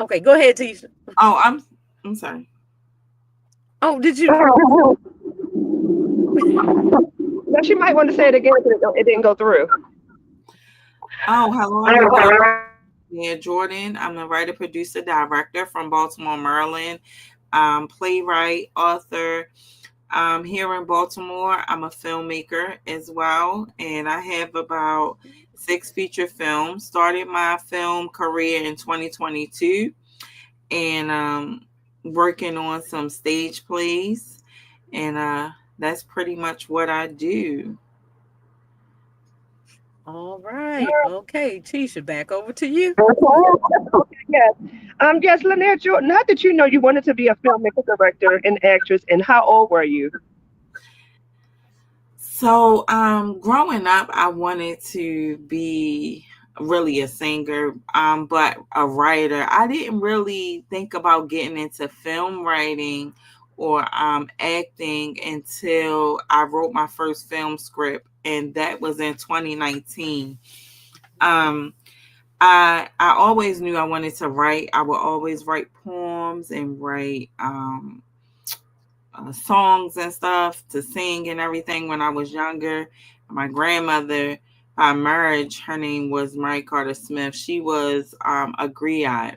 Okay, go ahead, Tisha. Oh, I'm sorry. Oh, did you? Now she might want to say it again because it didn't go through. Oh, hello everybody. Lynaia Jordan. I'm a writer, producer, director from Baltimore, Maryland. Playwright, author. Here in Baltimore, I'm a filmmaker as well, and I have about 6 feature films. Started my film career in 2022, and working on some stage plays, and that's pretty much what I do. All right. Okay, Tisha, back over to you. Yes. Yes, Lynaia Jordan, how did you know you wanted to be a filmmaker, director, and actress, and how old were you? So, growing up, I wanted to be really a singer, but a writer. I didn't really think about getting into film writing or acting until I wrote my first film script, and that was in 2019. Um, I always knew I wanted to write. I would always write poems and write songs and stuff to sing and everything when I was younger. My grandmother, by marriage, her name was Mary Carter Smith. She was a griot.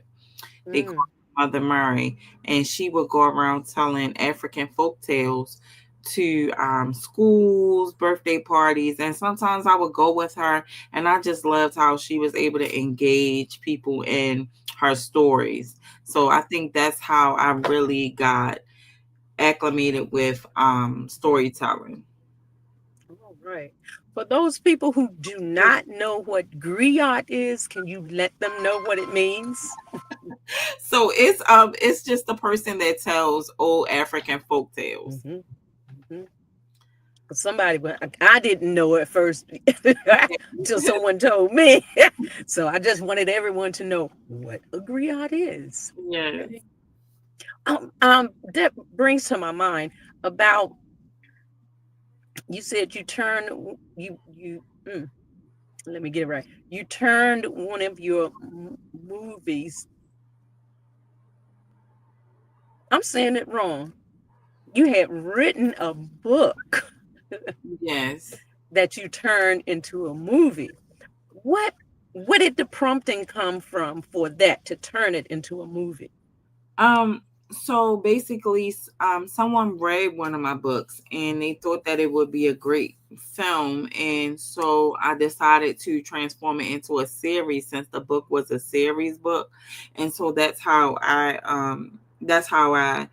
They Mm. called her Mother Murray, and she would go around telling African folk tales to schools, birthday parties, and sometimes I would go with her, and I just loved how she was able to engage people in her stories. So I think that's how I really got acclimated with storytelling. All right. For those people who do not know what griot is, can you let them know what it means? So it's just the person that tells old African folk tales. Hmm. Hmm. Somebody, but I didn't know at first until someone told me. So I just wanted everyone to know what a griot is. Yes. Okay. That brings to my mind about you said you turned you. Let me get it right. You turned one of your movies. I'm saying it wrong. You had written a book Yes. that you turned into a movie. What what did the prompting come from for that to turn it into a movie? Um, so basically, someone read one of my books and they thought that it would be a great film, and so I decided to transform it into a series since the book was a series book, and so that's how I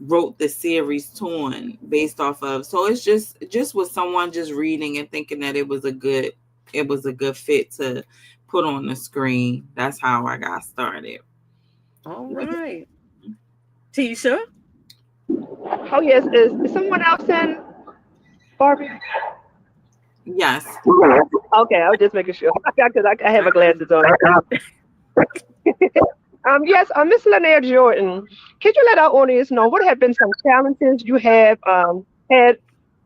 wrote the series Torn based off of. So it's just with someone just reading and thinking that it was a good fit to put on the screen. That's how I got started. All right. Tisha? Oh, yes. Is someone else in, Barbie? Yes. Okay, I was just making sure. Because I have my glasses on. Yes, Miss Lynaia Jordan, could you let our audience know what have been some challenges you have had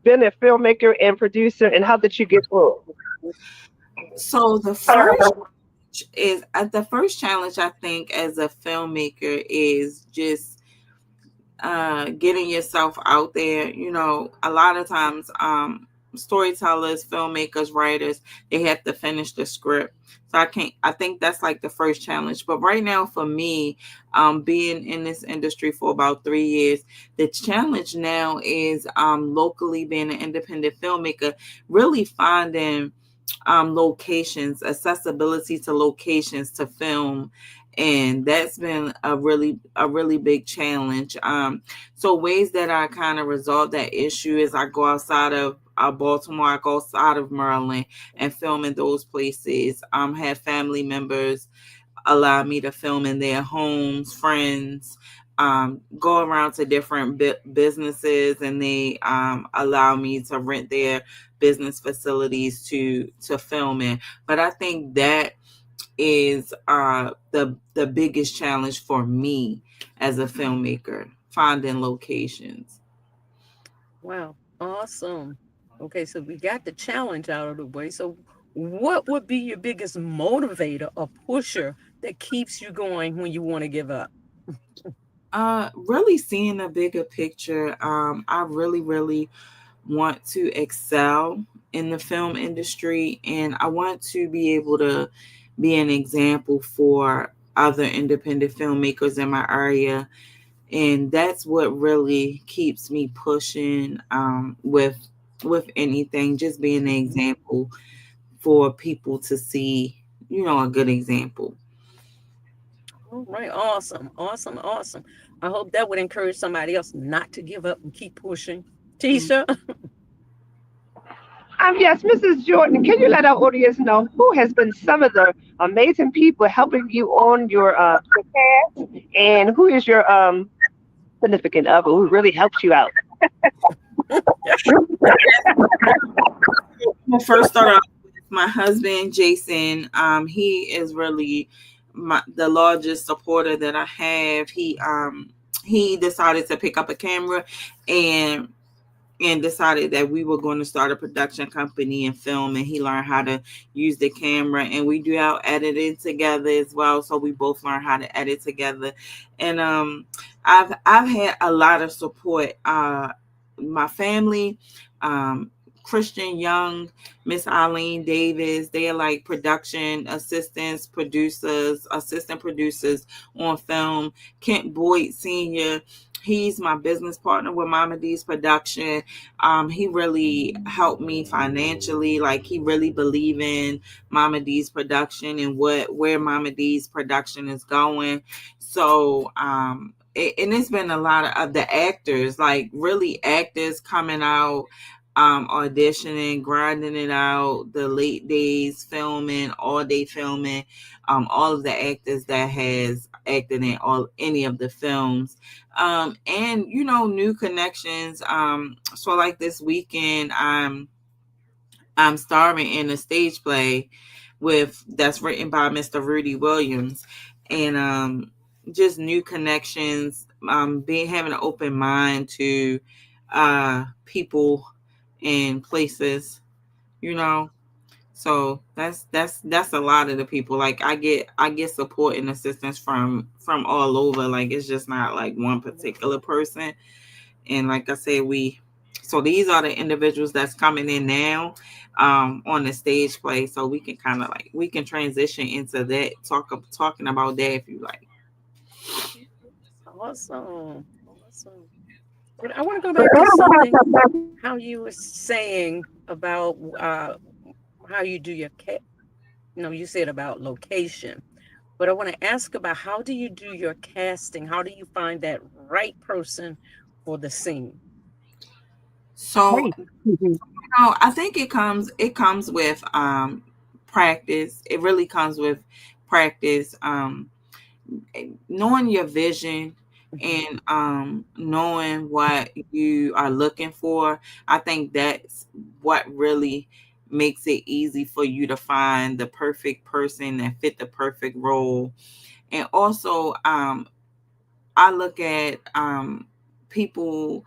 been a filmmaker and producer, and how did you get through So the first challenge I think as a filmmaker is just getting yourself out there. A lot of times, storytellers, filmmakers, writers, they have to finish the script. So I think that's like the first challenge. But right now for me, being in this industry for about 3 years, the challenge now is locally being an independent filmmaker, really finding locations, accessibility to locations to film, and that's been a really big challenge. So ways that I kind of resolve that issue is I go outside of Baltimore, I go outside of Maryland and film in those places. Have family members allow me to film in their homes, friends. Go around to different businesses, and they allow me to rent their business facilities to film in. But I think that is the biggest challenge for me as a filmmaker, finding locations. Wow. Awesome. Okay, so we got the challenge out of the way. So what would be your biggest motivator or pusher that keeps you going when you want to give up? Really seeing a bigger picture. I really want to excel in the film industry, and I want to be able to be an example for other independent filmmakers in my area. And that's what really keeps me pushing, with anything, just being an example for people to see, a good example. All right, awesome, awesome, awesome. I hope that would encourage somebody else not to give up and keep pushing. Mm. Tisha, Yes, Mrs. Jordan, can you let our audience know who has been some of the amazing people helping you on your cast, and who is your significant other who really helps you out? I'll first start off with my husband, Jason. He is really the largest supporter that I have. He decided to pick up a camera and decided that we were going to start a production company and film, and he learned how to use the camera, and we do our editing together as well, so we both learn how to edit together. And I've had a lot of support. My family, um Christian Young, Miss Eileen Davis, they are like production assistants, producers, assistant producers on film. Kent Boyd Sr., he's my business partner with Mama D's production. He really helped me financially. Like, he really believe in Mama D's production and where Mama D's production is going. So and it's been a lot of the actors, like really actors coming out, auditioning, grinding it out, the late days filming, all day filming, all of the actors that has acted in all any of the films, and new connections. So like this weekend, I'm starring in a stage play with that's written by Mr. Rudy Williams, and just new connections. Being having an open mind to people and places, you know. So that's a lot of the people. Like, I get support and assistance from all over. Like, it's just not like one particular person. And like I said, so these are the individuals that's coming in now, on the stage play. So we can kind of like we can transition into that, talking about that if you like. awesome, awesome. But I want to go back to something how you were saying about how you do your no, you said about location, but I want to ask about how do you do your casting? How do you find that right person for the scene? So, Great. Mhm. I think it comes with practice. It really comes with practice. Knowing your vision Mhm. and knowing what you are looking for. I think that's what really makes it easy for you to find the perfect person that fit the perfect role. And also, I look at people,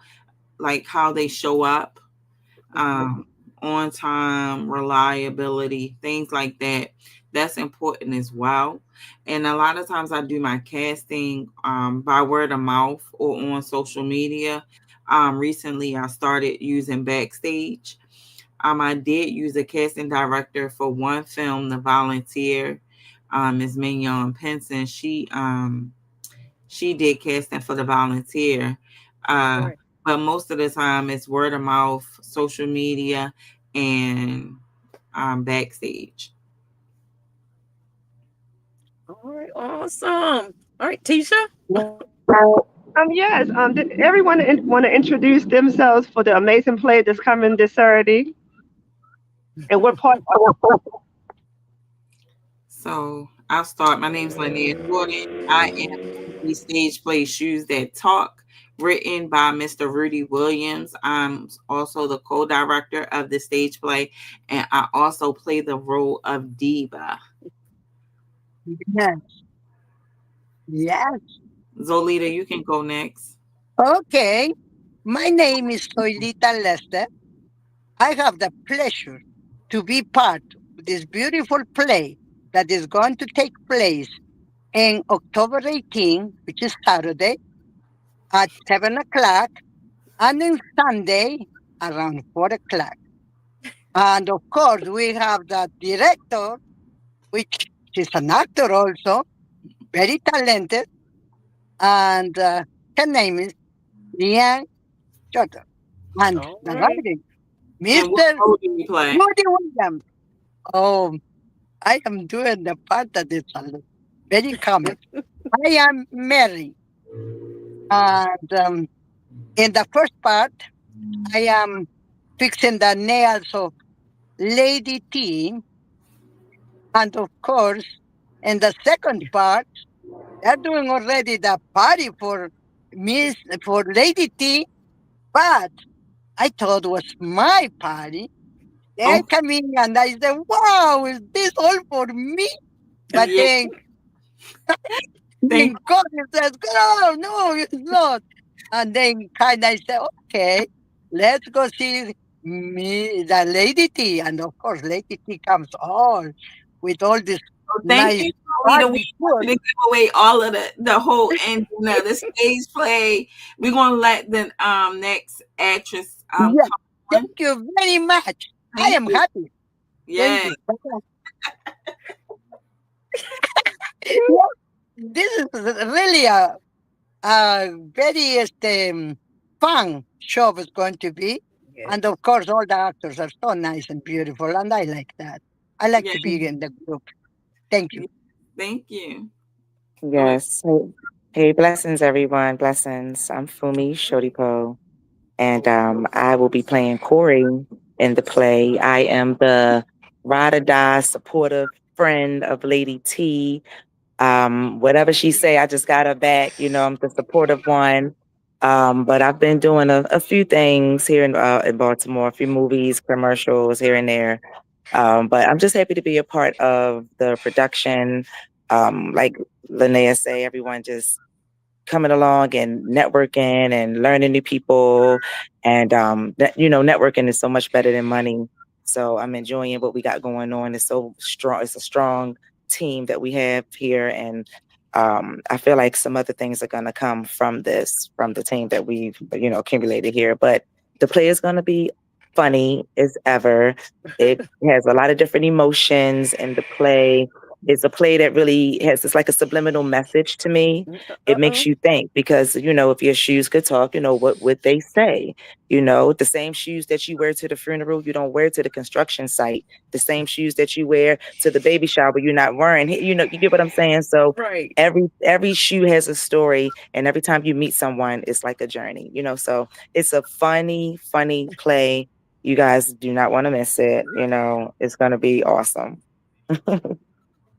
like how they show up, Mhm. um, on time, reliability, things like that. That's important as well. And a lot of times I do my casting, by word of mouth or on social media. Recently, I started using Backstage. I did use a casting director for one film, The Volunteer, Ms. Mignon Penson. She did casting for The Volunteer. Uh, Right. but most of the time it's word of mouth, social media, and Backstage. All right. Awesome. All right, Tisha. Yes. Did everyone want to introduce themselves for the amazing play that's coming this Saturday? And what part? So I'll start. My name's Lynaia Jordan. I am the stage play Shoes That Talk, written by Mr. Rudy Williams. I'm also the co-director of the stage play, and I also play the role of Diva. Yes, yes. Zolita, you can go next. Okay. My name is Soilita Lester. I have the pleasure to be part this beautiful play that is going to take place in October 18, which is Saturday, at 7 o'clock, and then Sunday around 4 o'clock. And of course, we have the director, which she's an actor also, very talented, and her name is Lynaia Jordan. And All the right. writing, And what Mr. role do you play? Woody Williams. Oh, I am doing the part that is very comic. I am Mary. And in the first part, I am fixing the nails of Lady T. And of course, in the second part, they're doing already the party for Miss for Lady T, but I thought it was my party. They Oh, come in and I said, wow, is this all for me? But yeah. Thank then God says, no, no, it's not. And then kind of say, okay, let's go see me, the Lady T. And of course, Lady T comes all with all this thank nice you, Lita. We party want food. you to give away all of the whole ending of the stage play. We're gonna let the next actress Yes, come thank on. you very much. I Thank am you. happy. Thank Yeah. you. Yes, this is really a very fun show is going to be. Yeah. And of course, all the actors are so nice and beautiful, and I like that. I like Yeah. to be in the group. Thank you. Yeah. Thank you. Go ahead. Yes. Hey, hey, blessings, everyone. Blessings. I'm Fumi Shodipo, and I will be playing Corey in the play. I am the ride or die supportive friend of Lady T. Whatever she say, I just got her back. I'm the supportive one. But I've been doing a few things here in Baltimore, a few movies, commercials here and there. But I'm just happy to be a part of the production. Like Lynaia say, everyone just coming along and networking and learning new people. And, networking is so much better than money. So I'm enjoying what we got going on. It's so strong. It's a strong team that we have here. And I feel like some other things are going to come from this, from the team that we've, accumulated here. But the play is going to be funny as ever. It has a lot of different emotions in the play. It's a play that really has, it's like a subliminal message to me. It makes Uh-oh. you think because, if your shoes could talk, what would they say? The same shoes that you wear to the funeral, you don't wear to the construction site. The same shoes that you wear to the baby shower, you're not wearing. You get what I'm saying? So Right. every shoe has a story, and every time you meet someone, it's like a journey. So it's a funny play. You guys do not want to miss it. It's gonna be awesome.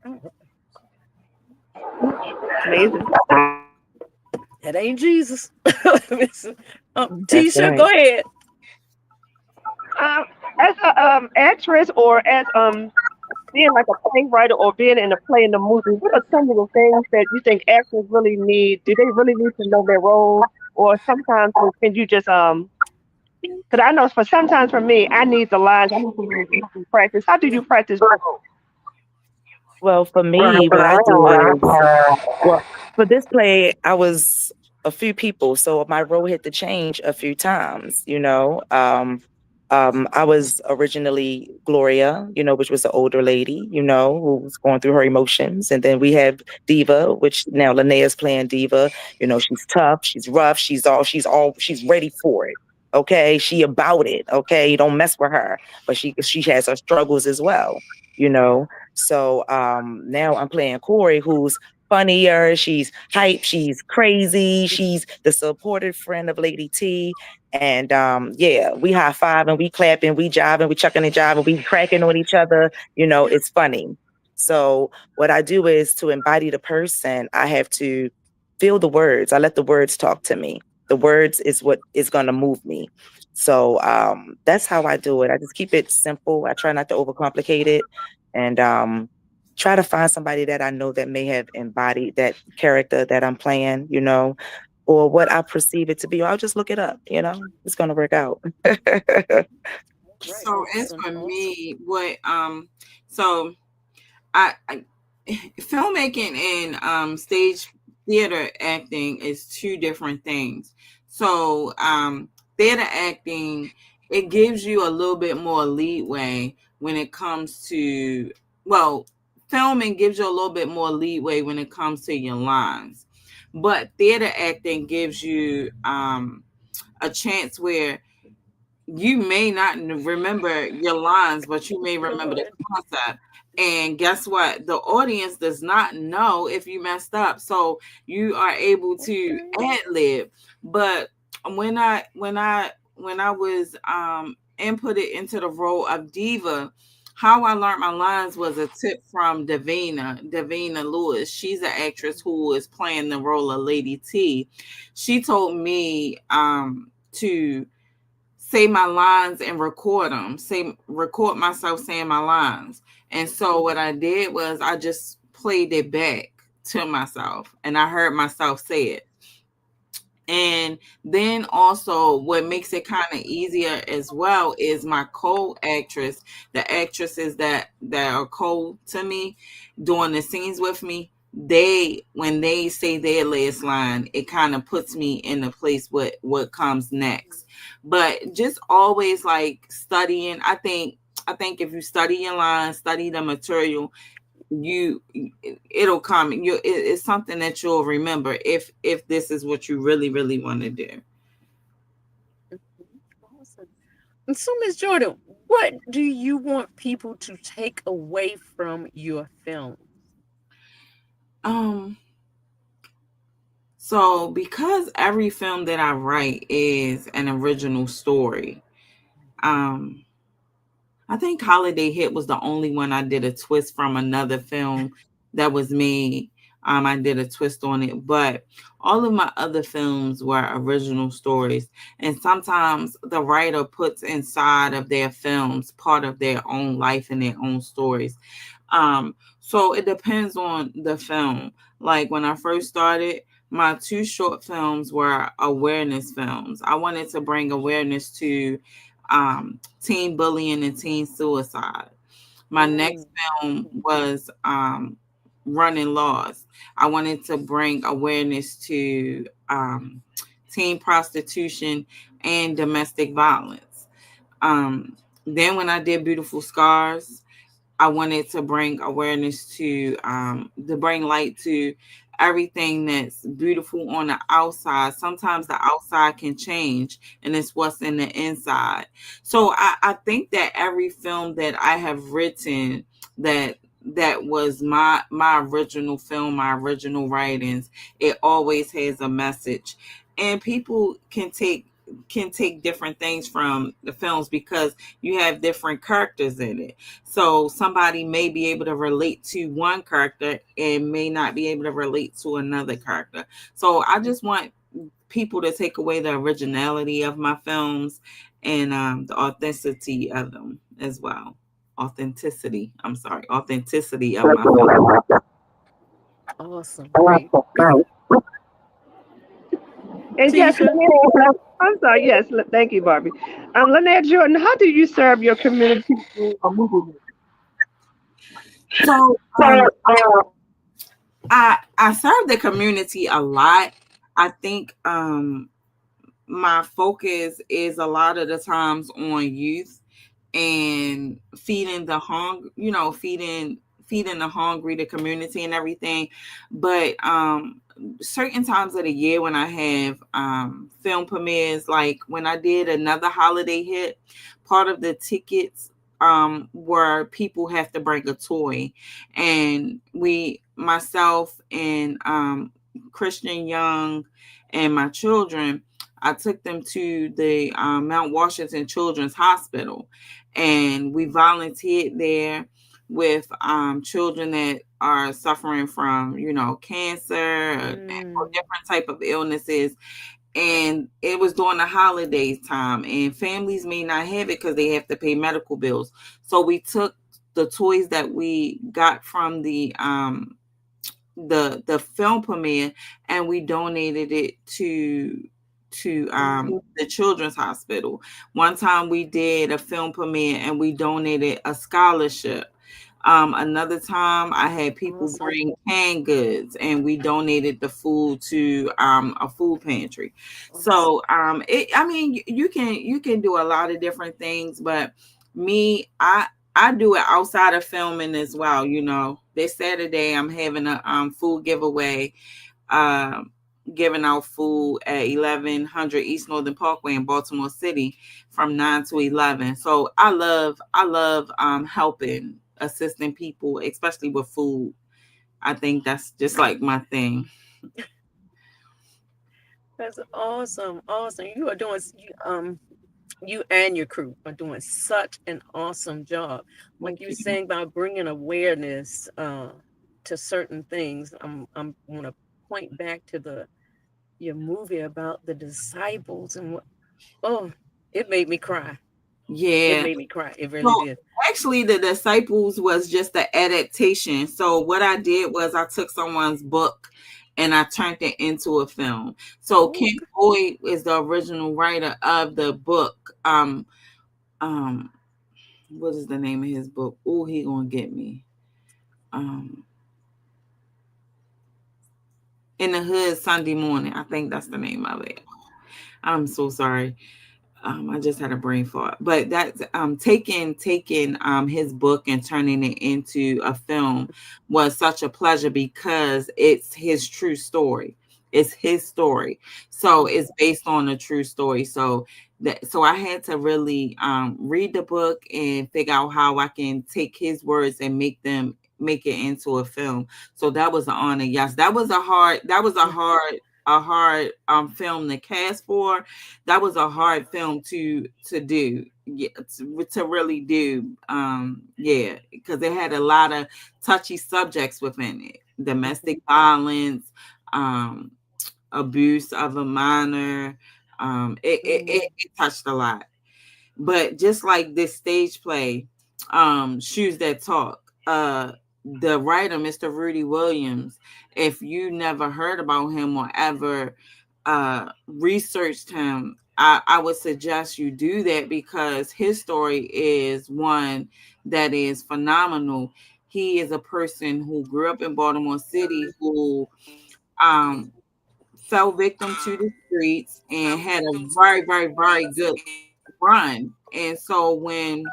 Oh, Amazing. that ain't Jesus. That's Tisha, right. go ahead. As a actress or as being like a playwright or being in a play in the movie, what are some of the things that you think actors really need? Do they really need to know their role, or sometimes can you just Because I know for sometimes for me, I need the lines. I need to practice. How do you practice? Well, for me, what I do is, well, for this play, I was a few people, so my role had to change a few times. I was originally Gloria, which was an older lady, who was going through her emotions. And then we have Diva, which now Linnea's playing Diva. She's tough, she's rough, she's ready for it. Okay. She about it. Okay. You don't mess with her. But she has her struggles as well, you know. So now I'm playing Corey, who's funnier. She's hype. She's crazy. She's the supportive friend of Lady T. And yeah, we high five and we clapping, we jiving, we chucking and jiving, we cracking on each other. It's funny. So what I do is to embody the person, I have to feel the words. I let the words talk to me. The words is what is going to move me. So that's how I do it. I just keep it simple. I try not to overcomplicate it, and try to find somebody that I know that may have embodied that character that I'm playing, or what I perceive it to be. Or I'll just look it up. It's going to work out. Right. So as Awesome. for Awesome. me, so I filmmaking and stage theater acting is two different things. So theater acting, it gives you a little bit more leeway when it comes to, well, filming gives you a little bit more leeway when it comes to your lines, but theater acting gives you a chance where you may not remember your lines, but you may remember the Lord. concept. And guess what? The audience does not know if you messed up. So you are able to Okay. ad lib. But when I was inputted into the role of diva, how I learned my lines was a tip from Davina Lewis. She's an actress who is playing the role of Lady T. She told me to say my lines and record them, say record myself saying my lines. And so what I did was I just played it back to myself and I heard myself say it. And then also what makes it kind of easier as well is my co-actress, the actresses that are co to me doing the scenes with me, they when they say their last line, it kind of puts me in the place what comes next. But just always like studying, I think if you study your lines, study the material, you it'll come, it's something that you'll remember if this is what you really want to do. Mhm. Awesome. And so, Miss Jordan, what do you want people to take away from your film? um so because every film that I write is an original story, um I think Holiday Hit was the only one I did a twist from another film that was made. I did a twist on it, but all of my other films were original stories. And sometimes the writer puts inside of their films part of their own life and their own stories. So it depends on the film. Like when I first started, my two short films were awareness films. I wanted to bring awareness to teen bullying and teen suicide. My next Mm. film was Running Laws. I wanted to bring awareness to teen prostitution and domestic violence. Um, then when I did Beautiful Scars, I wanted to bring awareness to bring light to everything that's beautiful on the outside. Sometimes the outside can change, and it's what's in the inside. So I think that every film that I have written that was my original film, my original writings, it always has a message, and people can take different things from the films because you have different characters in it. So somebody may be able to relate to one character and may not be able to relate to another character. So I just want people to take away the originality of my films and the authenticity of them as well. Authenticity. I'm sorry, authenticity of my film. Awesome. Great. And yes, Tisha. I'm sorry. Yes, thank you, Barbie. Lynaia Jordan, how do you serve your community through a movie? So I serve the community a lot. I think my focus is a lot of the times on youth and feeding the feeding the hungry, the community and everything. But certain times of the year when I have film premieres, like when I did Another Holiday Hit, part of the tickets where people have to bring a toy, and we myself and Christian Young and my children, I took them to the Mount Washington Children's Hospital, and we volunteered there with children that are suffering from, cancer or Mm. different type of illnesses. And it was during the holidays time, and families may not have it because they have to pay medical bills. So we took the toys that we got from the film premiere, and we donated it to to Mm-hmm. the children's hospital. One time we did a film premiere and we donated a scholarship. Another time I had people Awesome. bring canned goods and we donated the food to a food pantry. Awesome. So I mean you can do a lot of different things, but me I do it outside of filming as well. This Saturday I'm having a food giveaway, um, giving out food at 1100 East Northern Parkway in Baltimore City from 9 to 11. So I love helping, assisting people, especially with food. I think that's just like my thing. That's awesome. Awesome. You are doing you and your crew are doing such an awesome job. Like Thank you were you. saying about bringing awareness to certain things. I'm want to point back to the your movie about the disciples and what. Oh, it made me cry. It Yeah. made me cry. It really So did. actually, the disciples was just the adaptation. So what I did was I took someone's book and I turned it into a film. So Oh, Ken Boyd is the original writer of the book. Um, what is the name of his book? Oh, he gonna get me. Um, in the Hood Sunday Morning. I think that's the name of it. I'm so sorry. I just had a brain fart, but that's taking his book and turning it into a film was such a pleasure because it's his true story. It's his story, so mm, it's based on a true story. So I had to really read the book and figure out how I can take his words and make it into a film. So that was an honor. Yes, that was a hard film to cast for. That was a hard film to do, yeah, to really do, yeah, because it had a lot of touchy subjects within it: mhm, domestic violence, um abuse of a minor. It touched a lot. But just like this stage play, Shoes That Talk, the writer, Mr. Rudy Williams, if you never heard about him or ever researched him, I would suggest you do that because his story is one that is phenomenal. He is a person who grew up in Baltimore City who um, fell victim to the streets and had a very, very, very good run. And so when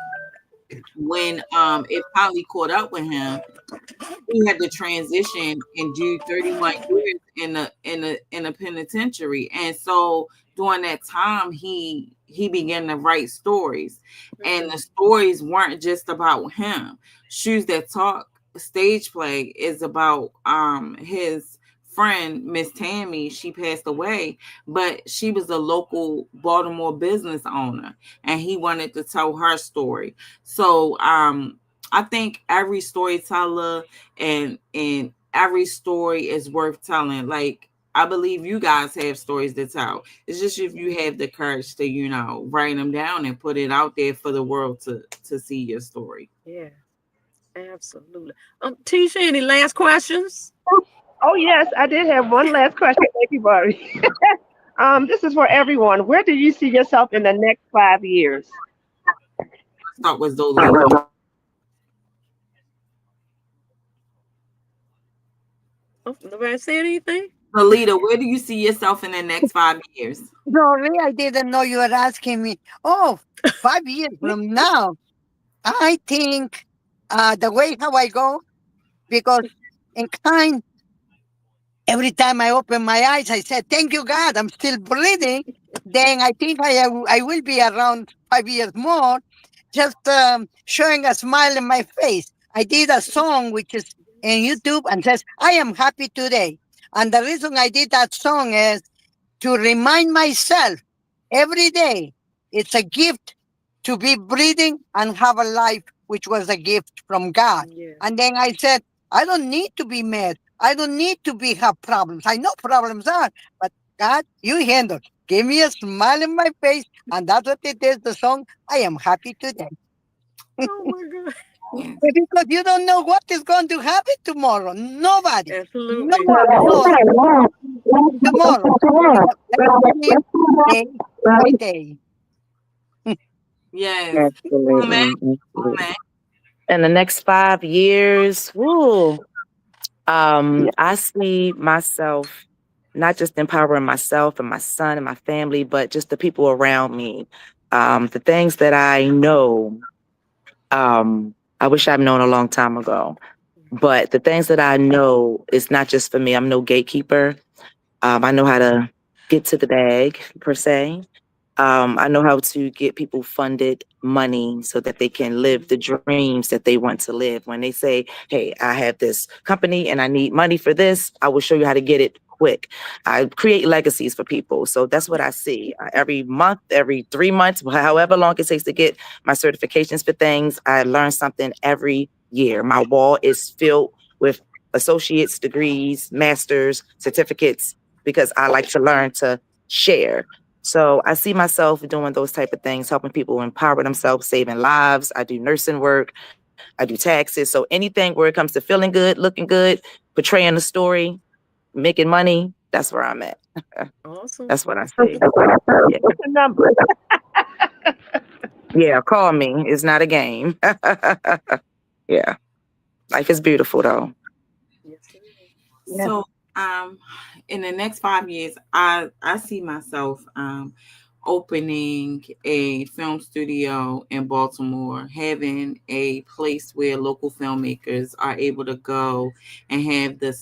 it finally caught up with him, he had to transition and do 31 years in a penitentiary. And so during that time he began to write stories. And mhm, the stories weren't just about him. Shoes That Talk stage play is about his friend Miss Tammy. She passed away, but she was a local Baltimore business owner and he wanted to tell her story. So I think every storyteller and every story is worth telling. Like I believe you guys have stories to tell. It's just if you have the courage to, write them down and put it out there for the world to see your story. yeah, absolutely. Tisha, any last questions? Oh yes, I did have one last question. Thank you, Barbie. This is for everyone. Where do you see yourself in the next 5 years? Let's start with Zolita. Oh, nobody said anything? Zolita, where do you see yourself in the next 5 years? Sorry, I didn't know you were asking me. Oh, 5 years from now, I think the way how I go, because in kind, every time I open my eyes, I said, "Thank you, God, I'm still breathing." Then I think I will be around 5 years more, just showing a smile in my face. I did a song which is in YouTube and says, "I am happy today." And the reason I did that song is to remind myself every day it's a gift to be breathing and have a life which was a gift from God. Yeah. And then I said, I don't need to be mad. I don't need to be have problems. I know problems are, but God, you handle. Give me a smile in my face, and that's what it is. The song. I am happy today. Oh my God. Yes. Because you don't know what is going to happen tomorrow. Nobody. No Absolutely. one knows tomorrow. So let's live day by day. Yes. Absolutely. Woman, Absolutely. woman. In the next 5 years, woo, I see myself not just empowering myself and my son and my family, but just the people around me. The things that I know, I wish I'd known a long time ago. But the things that I know is not just for me. I'm no gatekeeper. I know how to get to the bag, per se. I know how to get people funded money so that they can live the dreams that they want to live. When they say, hey, I have this company and I need money for this, I will show you how to get it quick. I create legacies for people. So that's what I see. Every month, every 3 months, however long it takes to get my certifications for things, I learn something every year. My wall is filled with associates, degrees, masters, certificates, because I like to learn to share. So I see myself doing those type of things, helping people empower themselves, saving lives. I do nursing work. I do taxes. So anything where it comes to feeling good, looking good, portraying a story, making money, that's where I'm at. Awesome. That's what I see. Yeah. What's the number? Yeah, call me. It's not a game. Yeah. Life is beautiful though. Yes, it is. Yeah. So, um, in the next 5 years, I see myself opening a film studio in Baltimore, having a place where local filmmakers are able to go and have the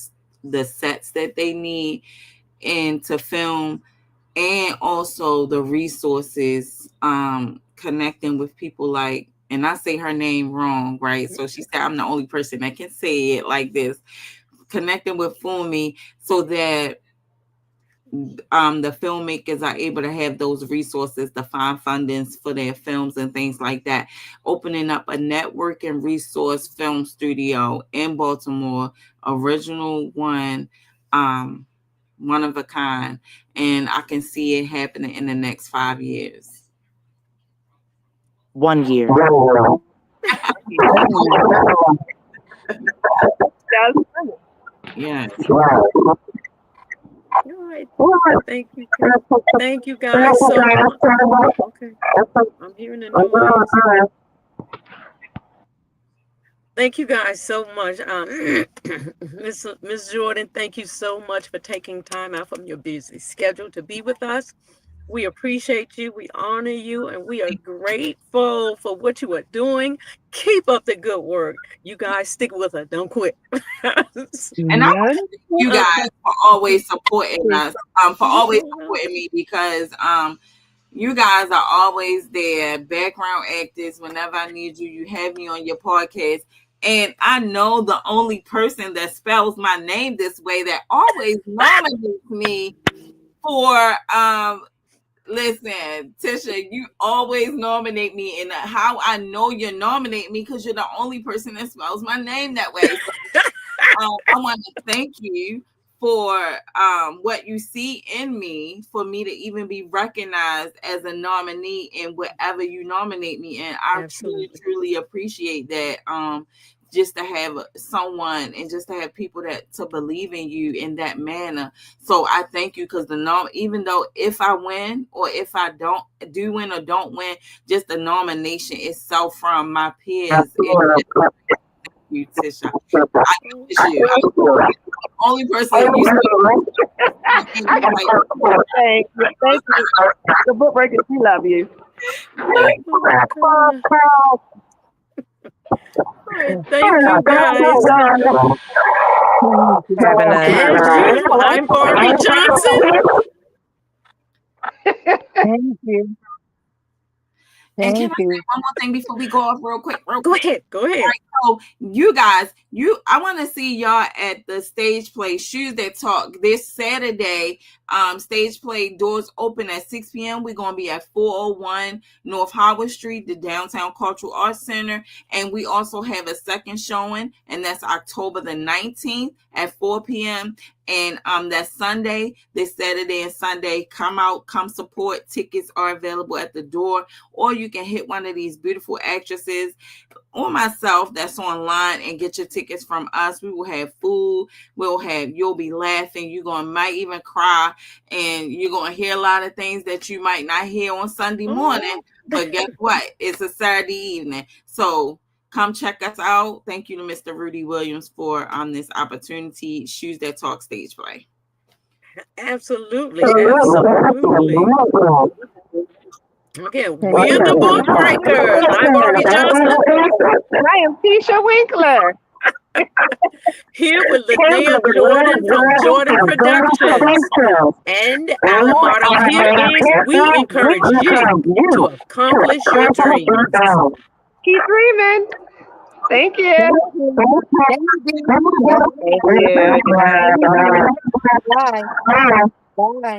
sets that they need and to film, and also the resources, connecting with people like, and I say her name wrong, right? So she said I'm the only person that can say it like this, connecting with Fumi, so that the filmmakers are able to have those resources to find fundings for their films and things like that. Opening up a network and resource film studio in Baltimore, original um, one of a kind, and I can see it happening in the next 5 years. 1 year. Sounds funny. Yes. All right. Thank you. Thank you guys so much. Okay. I'm hearing the noise. Thank you guys so much. Miss Jordan, thank you so much for taking time out from your busy schedule to be with us. We appreciate you, we honor you, and we are grateful for what you are doing. Keep up the good work. You guys stick with us. Don't quit. And I None. you Uh, guys for always supporting us, for always supporting me, because you guys are always there, background actors. Whenever I need you, you have me on your podcast. And I know the only person that spells my name this way that always nominates me for listen, Tisha, you always nominate me, and how I know you're nominating me because you're the only person that spells my name that way. So I want to thank you for what you see in me, for me to even be recognized as a nominee in whatever you nominate me in. I truly, Absolutely. truly appreciate that. Just to have someone and just to have people that to believe in you in that manner. So I thank you, because even though if I win or if I don't do win or don't win, just the nomination itself from my peers. You, Tisha. I miss you. I'm the only person you see. I got to thank you. Thank you. The book breakers, we love you. Oh, God. All right. Thank you guys. Having As us. usual, I'm Barbie Johnson. Thank you. And can Thank I say you. one more thing before we go off real quick? Go ahead. Go ahead. So you guys, I want to see y'all at the stage play Shoes That Talk this Saturday. Stage play doors open at 6 p.m. We're going to be at 401 North Howard Street, the Downtown Cultural Arts Center. And we also have a second showing, and that's October the 19th at 4 p.m. And that's Sunday, this Saturday and Sunday. Come out, come support. Tickets are available at the door, or you can hit one of these beautiful actresses or myself that's online and get your tickets from us. We will have food. You'll be laughing. Might even cry, and you're going to hear a lot of things that you might not hear on Sunday morning. But guess what? It's a Saturday evening. So come check us out. Thank you to Mr. Rudy Williams for this opportunity. Shoes That Talk stage play. Absolutely. Okay, we're the book breakers. I'm Barbie Johnson. I am Keisha Winkler. Here with Lynaia Jordan from Jordan Productions. And our motto here is we encourage you to accomplish your dreams. Keep dreaming. Thank you. Thank you. Thank you. Bye. Bye.